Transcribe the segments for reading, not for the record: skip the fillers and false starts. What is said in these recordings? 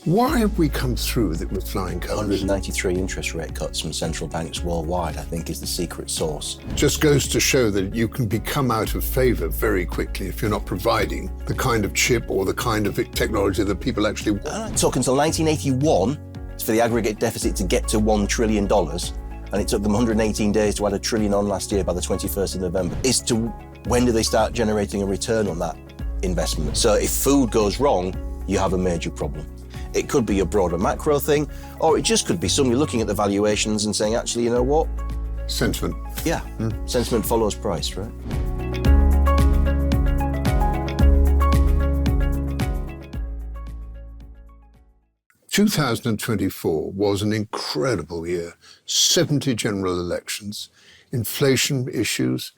Why have we come through with flying colours? 193 interest rate cuts from central banks worldwide, I think, is the secret sauce. Just goes to show that you can become out of favour very quickly if you're not providing the kind of chip or the kind of technology that people actually want. And it took until 1981 for the aggregate deficit to get to $1 trillion, and it took them 118 days to add $1 trillion on last year by the 21st of November. Is to when do they start generating a return on that investment? So if food goes wrong, you have a major problem. It could be a broader macro thing, or it just could be somebody looking at the valuations and saying, actually, you know what? Sentiment. Yeah, Sentiment follows price, right? (2024) was an incredible year. 70 general elections, inflation issues,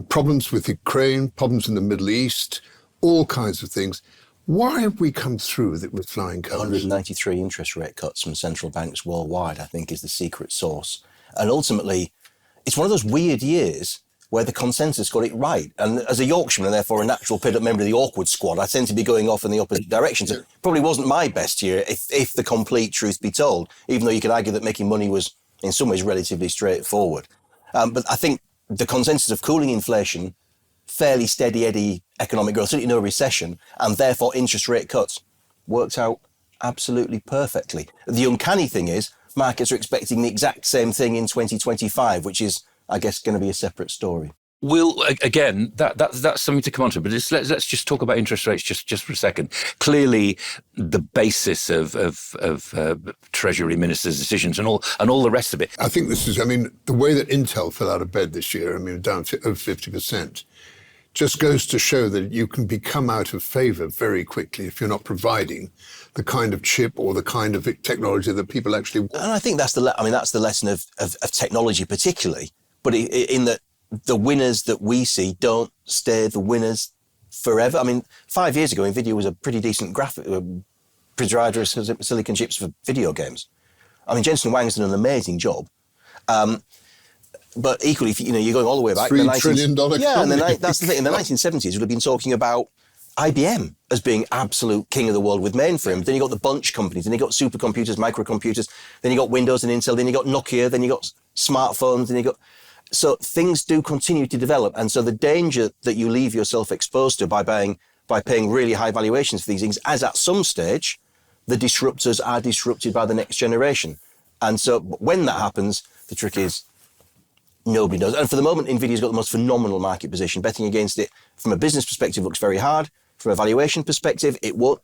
problems with Ukraine, problems in the Middle East, all kinds of things. Why have we come through with flying colours? 193 interest rate cuts from central banks worldwide, I think, is the secret sauce. And ultimately, it's one of those weird years where the consensus got it right. And as a Yorkshireman, and therefore a natural pit-up member of the awkward squad, I tend to be going off in the opposite direction. So it probably wasn't my best year, if the complete truth be told, even though you could argue that making money was, in some ways, relatively straightforward. But I think the consensus of cooling inflation, fairly steady Eddie economic growth, certainly no recession, and therefore interest rate cuts worked out absolutely perfectly. The uncanny thing is markets are expecting the exact same thing in 2025, which is, I guess, going to be a separate story. Well, again, that's something to come on to, but let's just talk about interest rates just for a second. Clearly, the basis of Treasury ministers' decisions and all the rest of it. I think this is, the way that Intel fell out of bed this year, down over 50%, just goes to show that you can become out of favour very quickly if you're not providing the kind of chip or the kind of technology that people actually want. And I think that's the lesson of technology particularly, but in that the winners that we see don't stay the winners forever. 5 years ago, Nvidia was a pretty decent provider of silicon chips for video games. Jensen Huang's done an amazing job. But equally, you're going all the way back. $3 trillion company. That's the thing. In the 1970s, we'd have been talking about IBM as being absolute king of the world with mainframes. Then you got the bunch companies, then you got supercomputers, microcomputers, then you got Windows and Intel, then you got Nokia, then you got smartphones, then you got... So things do continue to develop. And so the danger that you leave yourself exposed to by paying really high valuations for these things, as at some stage, the disruptors are disrupted by the next generation. And so when that happens, the trick is nobody knows. And for the moment, Nvidia's got the most phenomenal market position. Betting against it from a business perspective looks very hard. From a valuation perspective, it won't.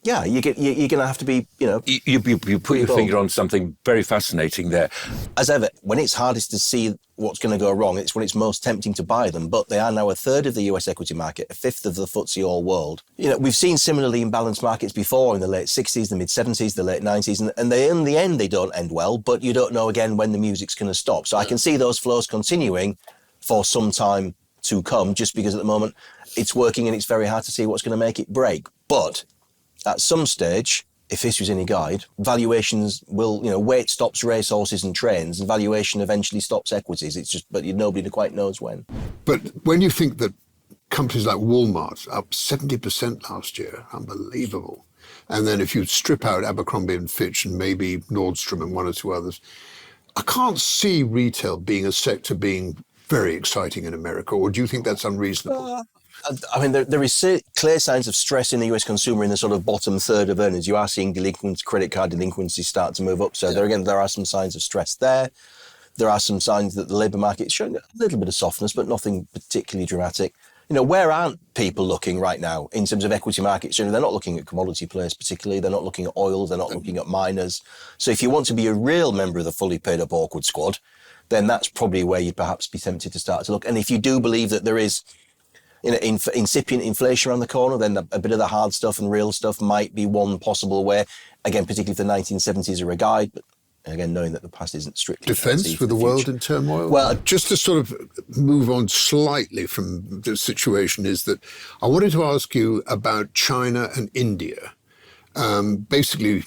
Yeah, you're going to have to be, You put your finger on something very fascinating there. As ever, when it's hardest to see what's going to go wrong, it's when it's most tempting to buy them. But they are now a third of the US equity market, a fifth of the FTSE all world. We've seen similarly imbalanced markets before in the late 60s, the mid 70s, the late 90s, and they, in the end, they don't end well, but you don't know again when the music's going to stop. So I can see those flows continuing for some time to come, just because at the moment it's working and it's very hard to see what's going to make it break. But at some stage, if history's any guide, valuations will, weight stops racehorses and trains, and valuation eventually stops equities. It's just, but nobody quite knows when. But when you think that companies like Walmart up 70% last year, unbelievable. And then if you strip out Abercrombie and Fitch and maybe Nordstrom and one or two others, I can't see retail being a sector being very exciting in America, or do you think that's unreasonable? There is clear signs of stress in the US consumer in the sort of bottom third of earnings. You are seeing credit card delinquencies start to move up. So there are some signs of stress there. There are some signs that the labour market is showing a little bit of softness, but nothing particularly dramatic. Where aren't people looking right now in terms of equity markets? They're not looking at commodity players particularly. They're not looking at oil. They're not looking at miners. So if you want to be a real member of the fully paid up awkward squad, then that's probably where you'd perhaps be tempted to start to look. And if you do believe that there is incipient inflation around the corner, then a bit of the hard stuff and real stuff might be one possible way. Again, particularly if the 1970s are a guide, but again, knowing that the past isn't strictly defence with the world in turmoil. Well, just to sort of move on slightly from the situation is that I wanted to ask you about China and India. Basically,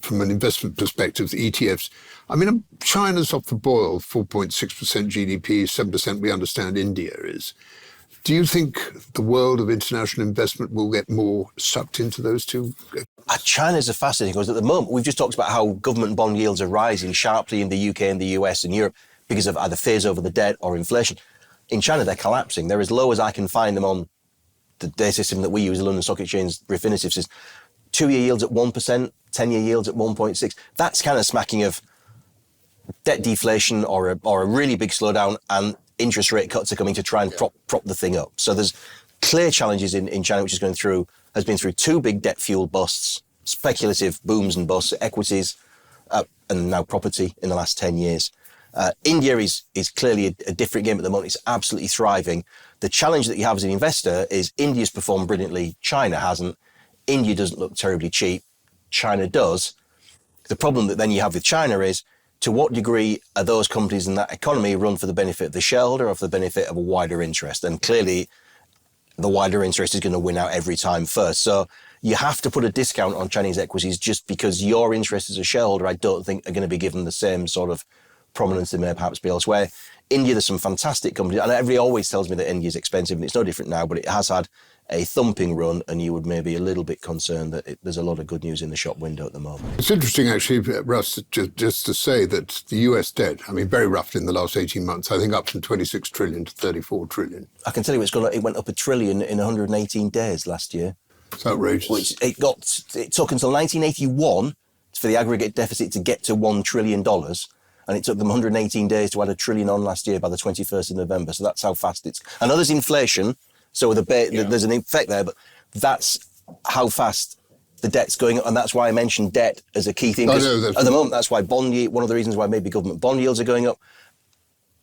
from an investment perspective, the ETFs. China's off the boil, 4.6% GDP, 7% we understand India is. Do you think the world of international investment will get more sucked into those two? China's a fascinating because at the moment we've just talked about how government bond yields are rising sharply in the UK and the US and Europe because of either fears over the debt or inflation. In China, they're collapsing. They're as low as I can find them on the data system that we use, the London Stock Exchange Refinitiv says. 2-year yields at 1%, 10-year yields at 1.6. That's kind of smacking of debt deflation or a really big slowdown, and interest rate cuts are coming to try and prop the thing up. So there's clear challenges in China, which has been through 2 big debt-fueled busts, speculative booms and busts, equities, and now property in the last 10 years. India is clearly a different game at the moment. It's absolutely thriving. The challenge that you have as an investor is India's performed brilliantly, China hasn't. India doesn't look terribly cheap, China does. The problem that then you have with China is, to what degree are those companies in that economy run for the benefit of the shareholder or for the benefit of a wider interest? And clearly, the wider interest is going to win out every time first. So you have to put a discount on Chinese equities just because your interest as a shareholder, I don't think, are going to be given the same sort of prominence they may perhaps be elsewhere. India, there's some fantastic companies, and everybody always tells me that India is expensive, and it's no different now, but it has had a thumping run, and you would maybe a little bit concerned that there's a lot of good news in the shop window at the moment. It's interesting, actually, Russ, just to say that the US debt, I mean, very roughly in the last 18 months, I think up from 26 trillion to 34 trillion. I can tell you it went up $1 trillion in 118 days last year. It's outrageous. Which it took until 1981 for the aggregate deficit to get to $1 trillion. And it took them 118 days to add $1 trillion on last year by the 21st of November. So that's how fast it's... I know there's inflation, so there's an effect there, but that's how fast the debt's going up. And that's why I mentioned debt as a key thing. At the moment, that's why one of the reasons why maybe government bond yields are going up.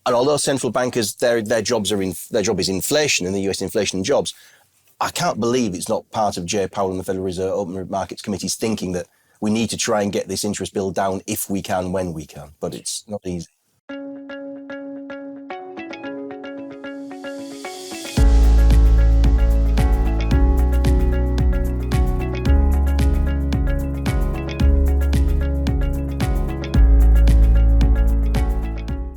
And although central bankers, their job is inflation and the US inflation and jobs, I can't believe it's not part of Jay Powell and the Federal Reserve Open Markets Committee's thinking that we need to try and get this interest bill down if we can, when we can. But it's not easy.